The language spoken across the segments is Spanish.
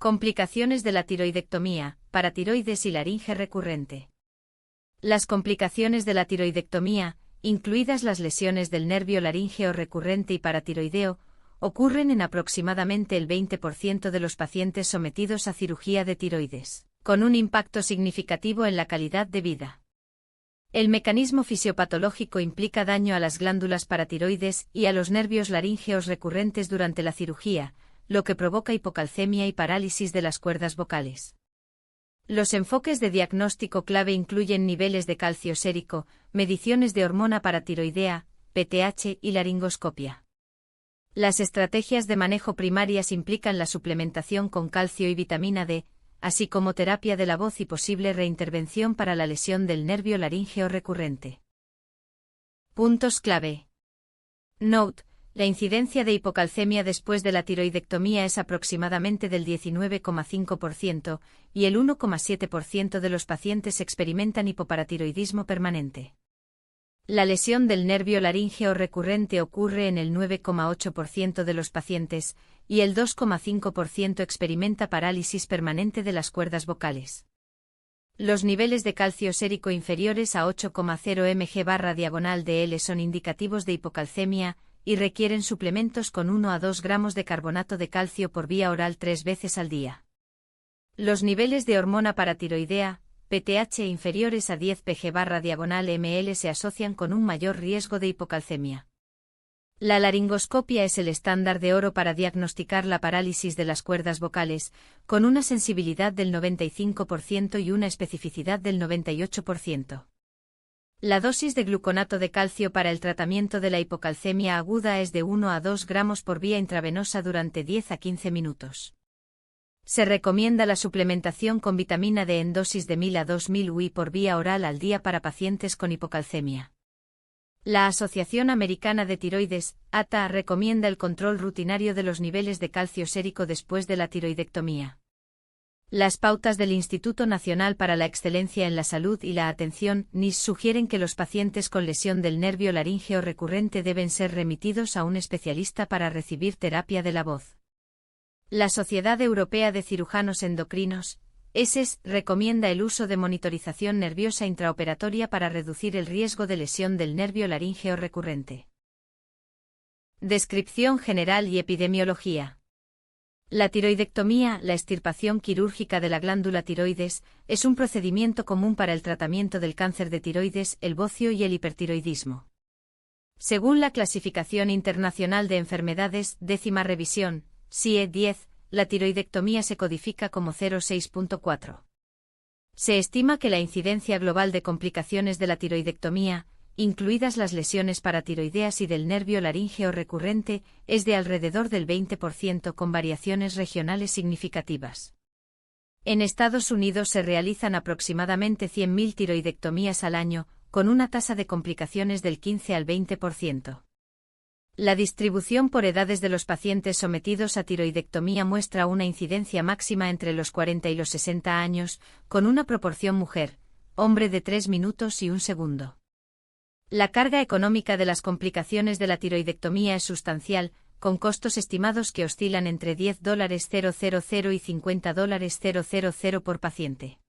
Complicaciones de la tiroidectomía, paratiroides y laringe recurrente. Las complicaciones de la tiroidectomía, incluidas las lesiones del nervio laríngeo recurrente y paratiroideo, ocurren en aproximadamente el 20% de los pacientes sometidos a cirugía de tiroides, con un impacto significativo en la calidad de vida. El mecanismo fisiopatológico implica daño a las glándulas paratiroides y a los nervios laríngeos recurrentes durante la cirugía, lo que provoca hipocalcemia y parálisis de las cuerdas vocales. Los enfoques de diagnóstico clave incluyen niveles de calcio sérico, mediciones de hormona paratiroidea, PTH y laringoscopia. Las estrategias de manejo primarias implican la suplementación con calcio y vitamina D, así como terapia de la voz y posible reintervención para la lesión del nervio laríngeo recurrente. Puntos clave. Note: la incidencia de hipocalcemia después de la tiroidectomía es aproximadamente del 19,5% y el 1,7% de los pacientes experimentan hipoparatiroidismo permanente. La lesión del nervio laríngeo recurrente ocurre en el 9,8% de los pacientes y el 2,5% experimenta parálisis permanente de las cuerdas vocales. Los niveles de calcio sérico inferiores a 8,0 mg/diagonal/dl son indicativos de hipocalcemia y requieren suplementos con 1 a 2 gramos de carbonato de calcio por vía oral 3 veces al día. Los niveles de hormona paratiroidea, PTH inferiores a 10 pg/ml se asocian con un mayor riesgo de hipocalcemia. La laringoscopia es el estándar de oro para diagnosticar la parálisis de las cuerdas vocales, con una sensibilidad del 95% y una especificidad del 98%. La dosis de gluconato de calcio para el tratamiento de la hipocalcemia aguda es de 1 a 2 gramos por vía intravenosa durante 10 a 15 minutos. Se recomienda la suplementación con vitamina D en dosis de 1000 a 2000 UI por vía oral al día para pacientes con hipocalcemia. La Asociación Americana de Tiroides, ATA, recomienda el control rutinario de los niveles de calcio sérico después de la tiroidectomía. Las pautas del Instituto Nacional para la Excelencia en la Salud y la Atención, NIS, sugieren que los pacientes con lesión del nervio laríngeo recurrente deben ser remitidos a un especialista para recibir terapia de la voz. La Sociedad Europea de Cirujanos Endocrinos, ESES, recomienda el uso de monitorización nerviosa intraoperatoria para reducir el riesgo de lesión del nervio laríngeo recurrente. Descripción general y epidemiología. La tiroidectomía, la extirpación quirúrgica de la glándula tiroides, es un procedimiento común para el tratamiento del cáncer de tiroides, el bocio y el hipertiroidismo. Según la Clasificación Internacional de Enfermedades, 10ª revisión, CIE 10, la tiroidectomía se codifica como 0,6.4. Se estima que la incidencia global de complicaciones de la tiroidectomía, incluidas las lesiones paratiroideas y del nervio laríngeo recurrente, es de alrededor del 20% con variaciones regionales significativas. En Estados Unidos se realizan aproximadamente 100.000 tiroidectomías al año, con una tasa de complicaciones del 15 al 20%. La distribución por edades de los pacientes sometidos a tiroidectomía muestra una incidencia máxima entre los 40 y los 60 años, con una proporción mujer-hombre de 3 minutos y 1 segundo. La carga económica de las complicaciones de la tiroidectomía es sustancial, con costos estimados que oscilan entre $10,000 y $50,000 por paciente.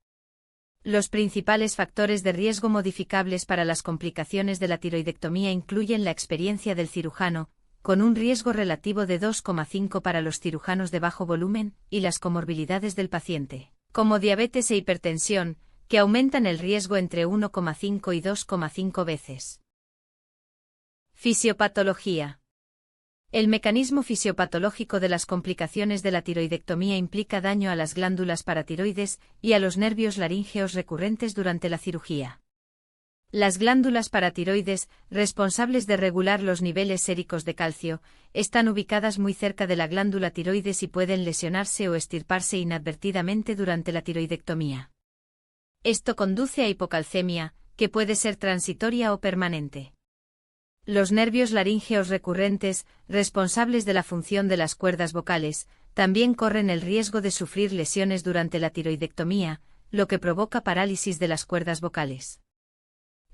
Los principales factores de riesgo modificables para las complicaciones de la tiroidectomía incluyen la experiencia del cirujano, con un riesgo relativo de 2,5 para los cirujanos de bajo volumen, y las comorbilidades del paciente, como diabetes e hipertensión, que aumentan el riesgo entre 1,5 y 2,5 veces. Fisiopatología. El mecanismo fisiopatológico de las complicaciones de la tiroidectomía implica daño a las glándulas paratiroides y a los nervios laríngeos recurrentes durante la cirugía. Las glándulas paratiroides, responsables de regular los niveles séricos de calcio, están ubicadas muy cerca de la glándula tiroides y pueden lesionarse o extirparse inadvertidamente durante la tiroidectomía. Esto conduce a hipocalcemia, que puede ser transitoria o permanente. Los nervios laríngeos recurrentes, responsables de la función de las cuerdas vocales, también corren el riesgo de sufrir lesiones durante la tiroidectomía, lo que provoca parálisis de las cuerdas vocales.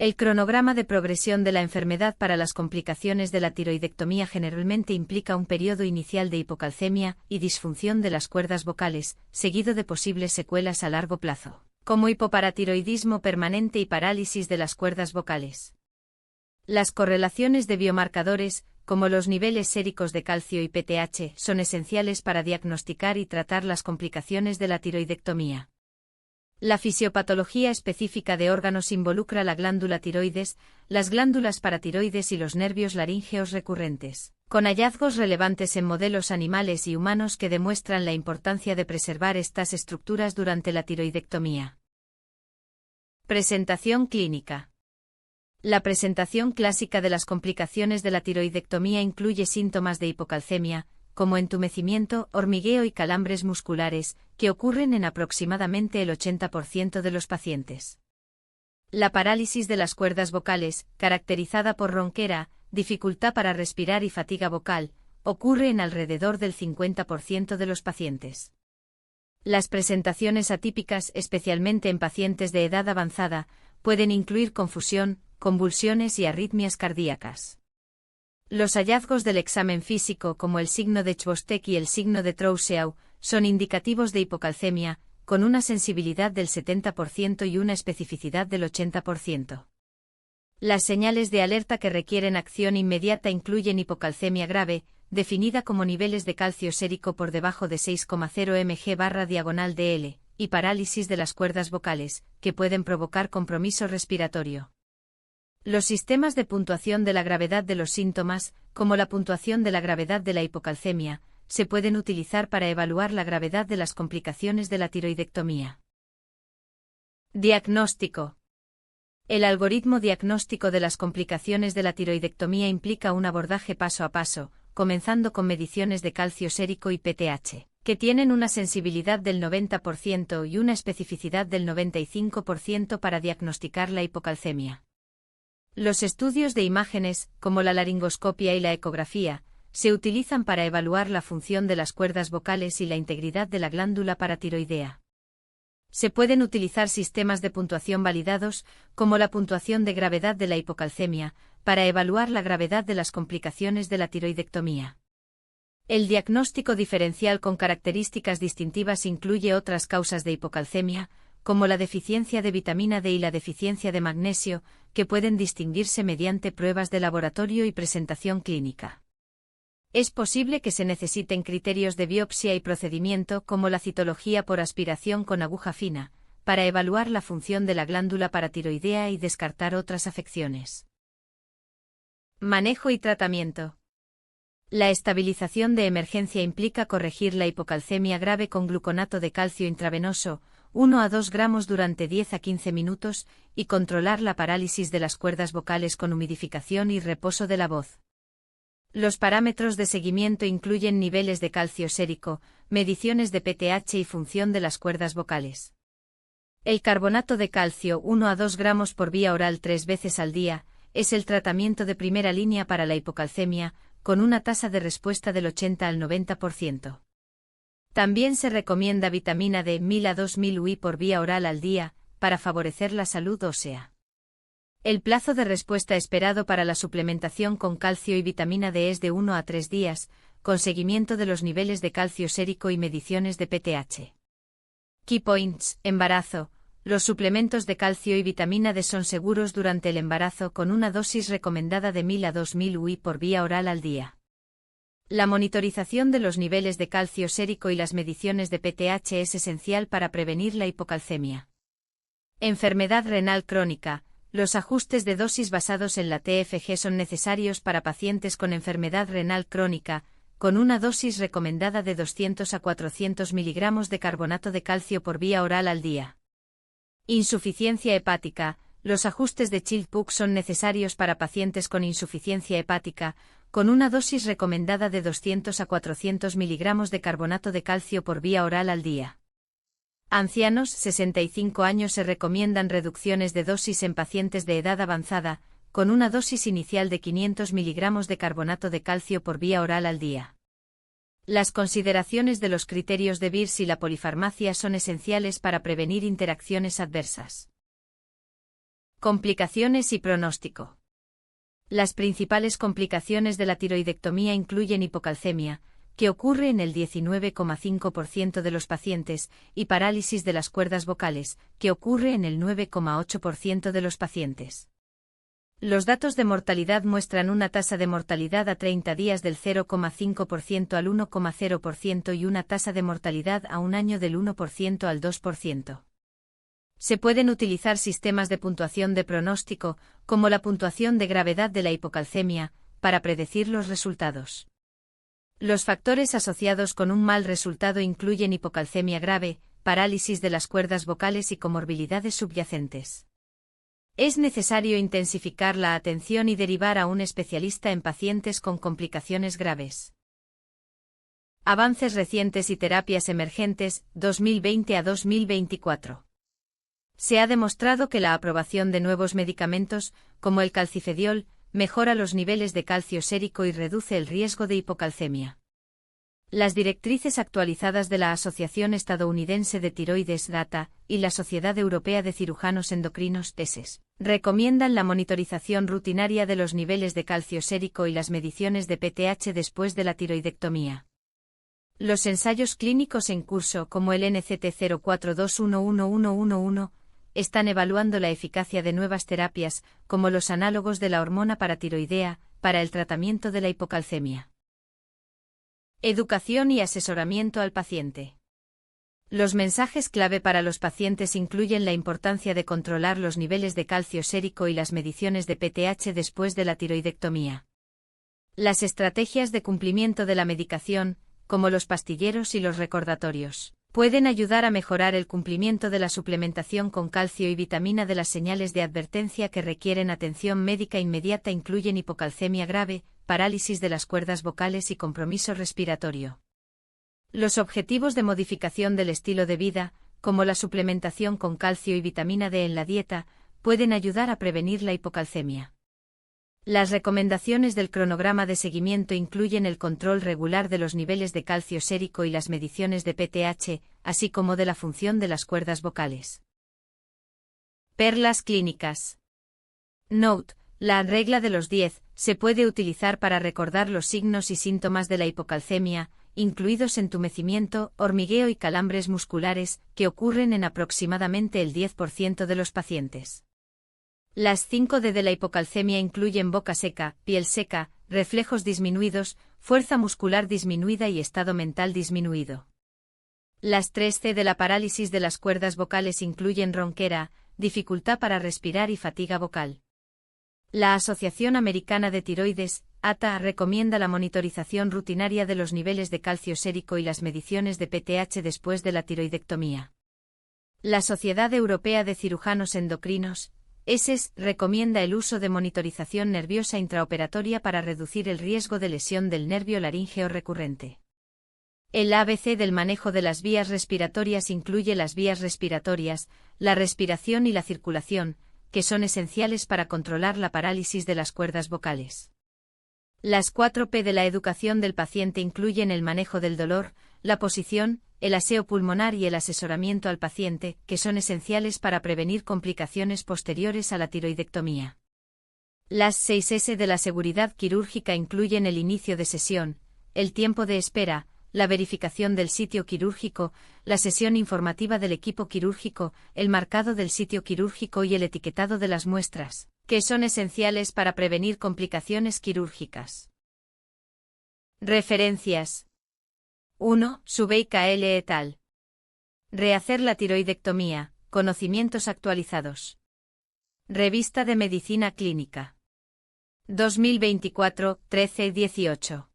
El cronograma de progresión de la enfermedad para las complicaciones de la tiroidectomía generalmente implica un periodo inicial de hipocalcemia y disfunción de las cuerdas vocales, seguido de posibles secuelas a largo plazo, como hipoparatiroidismo permanente y parálisis de las cuerdas vocales. Las correlaciones de biomarcadores, como los niveles séricos de calcio y PTH, son esenciales para diagnosticar y tratar las complicaciones de la tiroidectomía. La fisiopatología específica de órganos involucra la glándula tiroides, las glándulas paratiroides y los nervios laríngeos recurrentes, con hallazgos relevantes en modelos animales y humanos que demuestran la importancia de preservar estas estructuras durante la tiroidectomía. Presentación clínica. La presentación clásica de las complicaciones de la tiroidectomía incluye síntomas de hipocalcemia, como entumecimiento, hormigueo y calambres musculares, que ocurren en aproximadamente el 80% de los pacientes. La parálisis de las cuerdas vocales, caracterizada por ronquera, dificultad para respirar y fatiga vocal, ocurre en alrededor del 50% de los pacientes. Las presentaciones atípicas, especialmente en pacientes de edad avanzada, pueden incluir confusión, convulsiones y arritmias cardíacas. Los hallazgos del examen físico, como el signo de Chvostek y el signo de Trousseau, son indicativos de hipocalcemia, con una sensibilidad del 70% y una especificidad del 80%. Las señales de alerta que requieren acción inmediata incluyen hipocalcemia grave, definida como niveles de calcio sérico por debajo de 6,0 mg/dl, y parálisis de las cuerdas vocales, que pueden provocar compromiso respiratorio. Los sistemas de puntuación de la gravedad de los síntomas, como la puntuación de la gravedad de la hipocalcemia, se pueden utilizar para evaluar la gravedad de las complicaciones de la tiroidectomía. Diagnóstico. El algoritmo diagnóstico de las complicaciones de la tiroidectomía implica un abordaje paso a paso, comenzando con mediciones de calcio sérico y PTH, que tienen una sensibilidad del 90% y una especificidad del 95% para diagnosticar la hipocalcemia. Los estudios de imágenes, como la laringoscopia y la ecografía, se utilizan para evaluar la función de las cuerdas vocales y la integridad de la glándula paratiroidea. Se pueden utilizar sistemas de puntuación validados, como la puntuación de gravedad de la hipocalcemia, para evaluar la gravedad de las complicaciones de la tiroidectomía. El diagnóstico diferencial con características distintivas incluye otras causas de hipocalcemia, como la deficiencia de vitamina D y la deficiencia de magnesio, que pueden distinguirse mediante pruebas de laboratorio y presentación clínica. Es posible que se necesiten criterios de biopsia y procedimiento como la citología por aspiración con aguja fina, para evaluar la función de la glándula paratiroidea y descartar otras afecciones. Manejo y tratamiento. La estabilización de emergencia implica corregir la hipocalcemia grave con gluconato de calcio intravenoso, 1 a 2 gramos durante 10 a 15 minutos, y controlar la parálisis de las cuerdas vocales con humidificación y reposo de la voz. Los parámetros de seguimiento incluyen niveles de calcio sérico, mediciones de PTH y función de las cuerdas vocales. El carbonato de calcio 1 a 2 gramos por vía oral 3 veces al día, es el tratamiento de primera línea para la hipocalcemia, con una tasa de respuesta del 80 al 90%. También se recomienda vitamina D 1000 a 2000 UI por vía oral al día, para favorecer la salud ósea. El plazo de respuesta esperado para la suplementación con calcio y vitamina D es de 1 a 3 días, con seguimiento de los niveles de calcio sérico y mediciones de PTH. Key points: embarazo. Los suplementos de calcio y vitamina D son seguros durante el embarazo con una dosis recomendada de 1000 a 2000 UI por vía oral al día. La monitorización de los niveles de calcio sérico y las mediciones de PTH es esencial para prevenir la hipocalcemia. Enfermedad renal crónica. Los ajustes de dosis basados en la TFG son necesarios para pacientes con enfermedad renal crónica, con una dosis recomendada de 200 a 400 miligramos de carbonato de calcio por vía oral al día. Insuficiencia hepática. Los ajustes de Child-Pugh son necesarios para pacientes con insuficiencia hepática, con una dosis recomendada de 200 a 400 miligramos de carbonato de calcio por vía oral al día. Ancianos, 65 años. Se recomiendan reducciones de dosis en pacientes de edad avanzada, con una dosis inicial de 500 miligramos de carbonato de calcio por vía oral al día. Las consideraciones de los criterios de Beers y la polifarmacia son esenciales para prevenir interacciones adversas. Complicaciones y pronóstico. Las principales complicaciones de la tiroidectomía incluyen hipocalcemia, que ocurre en el 19,5% de los pacientes, y parálisis de las cuerdas vocales, que ocurre en el 9,8% de los pacientes. Los datos de mortalidad muestran una tasa de mortalidad a 30 días del 0,5% al 1,0% y una tasa de mortalidad a un año del 1% al 2%. Se pueden utilizar sistemas de puntuación de pronóstico, como la puntuación de gravedad de la hipocalcemia, para predecir los resultados. Los factores asociados con un mal resultado incluyen hipocalcemia grave, parálisis de las cuerdas vocales y comorbilidades subyacentes. Es necesario intensificar la atención y derivar a un especialista en pacientes con complicaciones graves. Avances recientes y terapias emergentes, 2020 a 2024. Se ha demostrado que la aprobación de nuevos medicamentos, como el calcifediol, mejora los niveles de calcio sérico y reduce el riesgo de hipocalcemia. Las directrices actualizadas de la Asociación Estadounidense de Tiroides (DATA) y la Sociedad Europea de Cirujanos Endocrinos (ESES) recomiendan la monitorización rutinaria de los niveles de calcio sérico y las mediciones de PTH después de la tiroidectomía. Los ensayos clínicos en curso, como el NCT04211111, están evaluando la eficacia de nuevas terapias, como los análogos de la hormona paratiroidea, para el tratamiento de la hipocalcemia. Educación y asesoramiento al paciente. Los mensajes clave para los pacientes incluyen la importancia de controlar los niveles de calcio sérico y las mediciones de PTH después de la tiroidectomía. Las estrategias de cumplimiento de la medicación, como los pastilleros y los recordatorios, pueden ayudar a mejorar el cumplimiento de la suplementación con calcio y vitamina de las señales de advertencia que requieren atención médica inmediata incluyen hipocalcemia grave, parálisis de las cuerdas vocales y compromiso respiratorio. Los objetivos de modificación del estilo de vida, como la suplementación con calcio y vitamina D en la dieta, pueden ayudar a prevenir la hipocalcemia. Las recomendaciones del cronograma de seguimiento incluyen el control regular de los niveles de calcio sérico y las mediciones de PTH, así como de la función de las cuerdas vocales. Perlas clínicas. Note: la regla de los 10 se puede utilizar para recordar los signos y síntomas de la hipocalcemia, incluidos entumecimiento, hormigueo y calambres musculares, que ocurren en aproximadamente el 10% de los pacientes. Las 5D de la hipocalcemia incluyen boca seca, piel seca, reflejos disminuidos, fuerza muscular disminuida y estado mental disminuido. Las 3C de la parálisis de las cuerdas vocales incluyen ronquera, dificultad para respirar y fatiga vocal. La Asociación Americana de Tiroides, ATA, recomienda la monitorización rutinaria de los niveles de calcio sérico y las mediciones de PTH después de la tiroidectomía. La Sociedad Europea de Cirujanos Endocrinos, ESES, recomienda el uso de monitorización nerviosa intraoperatoria para reducir el riesgo de lesión del nervio laríngeo recurrente. El ABC del manejo de las vías respiratorias incluye las vías respiratorias, la respiración y la circulación, que son esenciales para controlar la parálisis de las cuerdas vocales. Las 4P de la educación del paciente incluyen el manejo del dolor, la posición, el aseo pulmonar y el asesoramiento al paciente, que son esenciales para prevenir complicaciones posteriores a la tiroidectomía. Las 6S de la seguridad quirúrgica incluyen el inicio de sesión, el tiempo de espera, la verificación del sitio quirúrgico, la sesión informativa del equipo quirúrgico, el marcado del sitio quirúrgico y el etiquetado de las muestras, que son esenciales para prevenir complicaciones quirúrgicas. Referencias. 1. Subeika L. et al. Rehacer la tiroidectomía, conocimientos actualizados. Revista de Medicina Clínica. 2024, 13-18.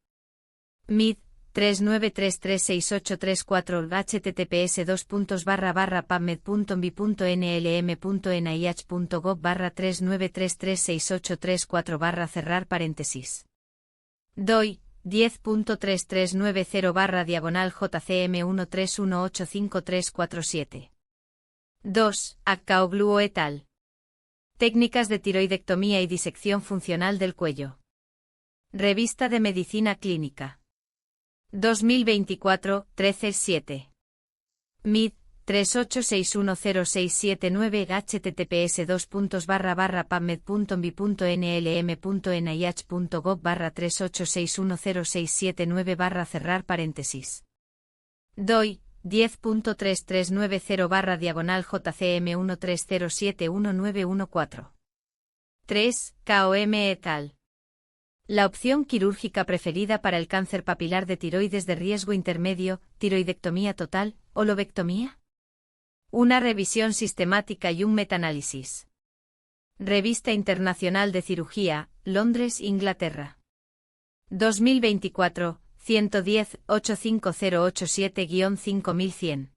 MID 39336834 https://pubmed.bi.nlm.nih.gov/39336834 cerrar paréntesis. DOI 10.339/JCM13185347. 2. Akkaoglu et al. Técnicas de tiroidectomía y disección funcional del cuello. Revista de Medicina Clínica. 2024, 13-7. MID 38610679 https://pubmed.pubmed.nih.gov/38610679 cerrar paréntesis. DOI 10.3390/JCM13071914. 3. KOM et al. La opción quirúrgica preferida para el cáncer papilar de tiroides de riesgo intermedio, tiroidectomía total, o lobectomía. Una revisión sistemática y un metaanálisis. Revista Internacional de Cirugía, Londres, Inglaterra. 2024, 110, 85087-5100.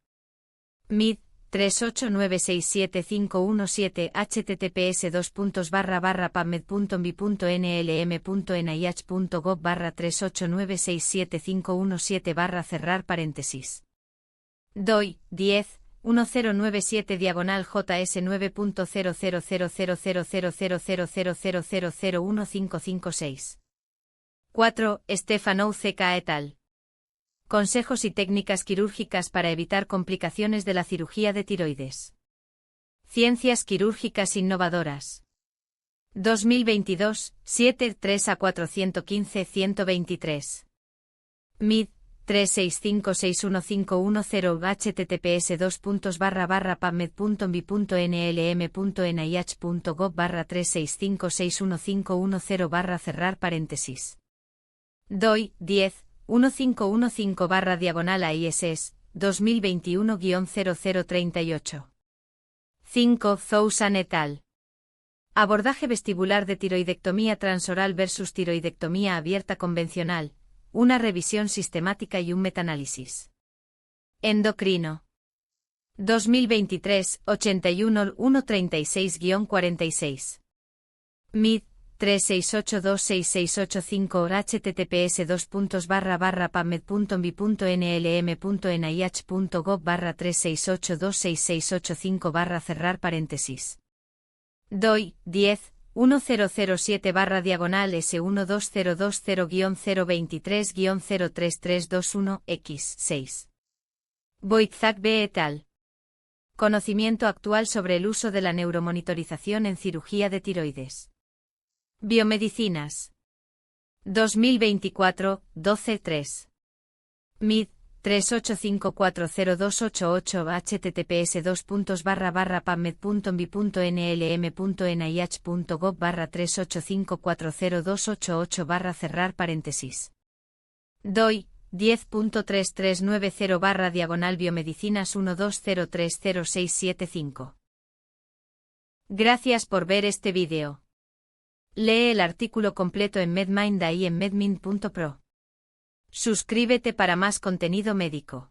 MID, 389675117 https://pubmed.bip.nih.gov/389675117 cerrar paréntesis. DOI, 10, 10.997/JS9.000000000000015556. 4. Stefano CK et al. Consejos y técnicas quirúrgicas para evitar complicaciones de la cirugía de tiroides. Ciencias quirúrgicas innovadoras. 2022, 7-3-415-123. MID, 365615110 https://pubmed.bip.nih.gov/365615110 cerrar paréntesis. DOI, 10, 1515/ISS, 2021-0038. 5. Zousan et al. Abordaje vestibular de tiroidectomía transoral versus tiroidectomía abierta convencional, una revisión sistemática y un metaanálisis. Endocrino. 2023, 81-136-46. MID, 368266885 https://pubmed.bip.nih.gov/368266885 cerrar paréntesis. DOI, 10, 10-10020-S12020-023-03321-X6. Boitzak B. et al. Conocimiento actual sobre el uso de la neuromonitorización en cirugía de tiroides. Biomedicinas. 2024, 12-3. MID, 385402888 https://pubmed.bip.nih.gov/385402888 cerrar paréntesis. DOI, 10.3390/biomedicinas 12030675. Gracias por ver este vídeo. Lee el artículo completo en MedMinda y en medmind.pro. Suscríbete para más contenido médico.